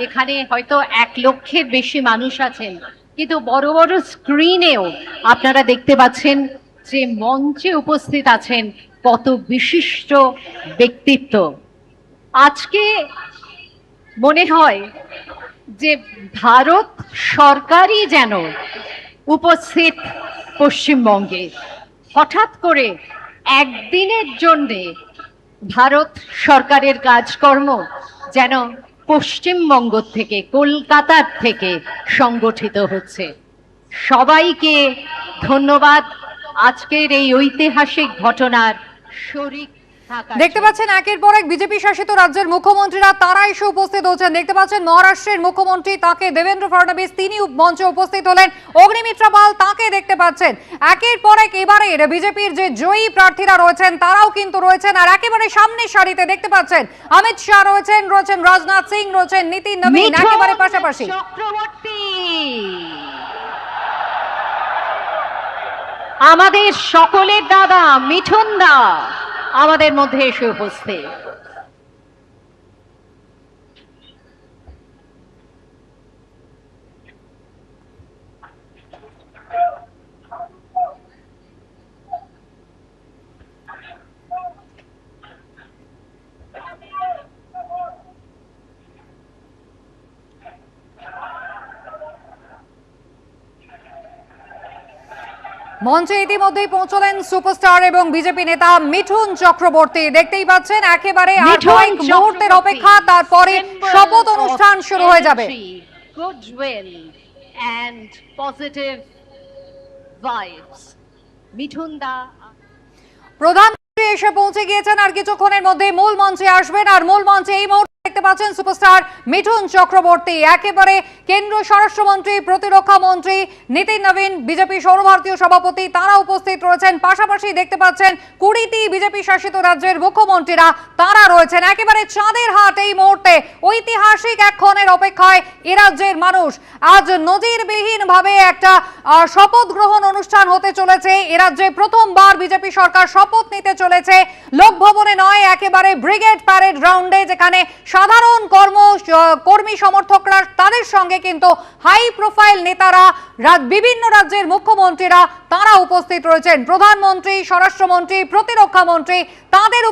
এখানে হয়তো 1 লক্ষের বেশি মানুষ আছেন, কিন্তু বড় বড় স্ক্রিনেও আপনারা দেখতে পাচ্ছেন যে মঞ্চে উপস্থিত আছেন কত বিশিষ্ট ব্যক্তিত্ব। আজকে মনে হয় যে ভারত সরকারই যেন উপস্থিত পশ্চিমবঙ্গে। হঠাৎ করে একদিনের জন্যে ভারত সরকারের কাজকর্ম যেন পশ্চিমবঙ্গ থেকে, কলকাতার থেকে সংগঠিত হচ্ছে। সবাইকে ধন্যবাদ আজকের এই ঐতিহাসিক ঘটনার শরীক। দেখতে পাচ্ছেন একের পর এক বিজেপি শাসিত রাজ্যের মুখ্যমন্ত্রীরা তারা এসে উপস্থিত হচ্ছেন। দেখতে পাচ্ছেন মহারাষ্ট্রের মুখ্যমন্ত্রী, তাকে দেবেন্দ্র ফডনবিস, তিনি মঞ্চে উপস্থিত হলেন। অগ্নিমিত্রা পাল, তাকে দেখতে পাচ্ছেন। একের পর এক এবারের বিজেপির যে জয়ী প্রার্থীরা রয়েছেন তারাও কিন্তু রয়েছেন। আর একেবারে সামনের সারিতে দেখতে পাচ্ছেন অমিত শাহ রয়েছেন, রাজনাথ সিং রয়েছেন, নীতিন নবীন একেবারে পাশাপাশি। চক্রবর্তী আমাদের সকলের দাদা মিঠুন দা আমাদের মধ্যে এসে উপস্থিত। মঞ্চে ইতিমধ্যেই পৌঁছলেন সুপারস্টার এবং বিজেপি নেতা মিঠুন চক্রবর্তী। দেখতেই পাচ্ছেন একেবারে আর কয়েক মুহূর্তের অপেক্ষা, তারপরে শপথ অনুষ্ঠান শুরু হয়ে যাবে। Goodwill and positive vibes. Mithun da প্রধানমন্ত্রী এসে পৌঁছে গিয়েছেন, আর কিছুক্ষণের মধ্যে মূল মঞ্চে আসবেন। আর মূল মঞ্চে এই মুহূর্তে দেখতে পাচ্ছেন সুপারস্টার মিঠুন চক্রবর্তী, একেবারে কেন্দ্রীয় স্বরাষ্ট্রমন্ত্রী, প্রতিরক্ষা মন্ত্রী নীতিন নবীন, বিজেপি সর্বভারতীয় সভাপতি, তারা উপস্থিত রয়েছেন। পাশাপাশি দেখতে পাচ্ছেন 20টি বিজেপি শাসিত রাজ্যের মুখ্যমন্ত্রীরা তারা রয়েছেন। একেবারে চাঁদের হাট এই মুহূর্তে, ঐতিহাসিক এক ক্ষণের অপেক্ষায় এ রাজ্যের মানুষ। আজ নজিরবিহীন ভাবে একটা শপথ গ্রহণ অনুষ্ঠান হতে চলেছে। এ রাজ্যে প্রথমবার বিজেপি সরকার শপথ নিতে চলেছে লোকভবনে নয়, একেবারে ব্রিগেড প্যারেড গ্রাউন্ডে, যেখানে সাধারণ কর্মী সমর্থকরা, তাদের সঙ্গে কিন্তু হাই প্রোফাইল নেতারা, বিভিন্ন রাজ্যের মুখ্যমন্ত্রীরা তারা উপস্থিত রয়েছেন। প্রধানমন্ত্রী, স্বরাষ্ট্রমন্ত্রী, প্রতিরক্ষা মন্ত্রী, তাদের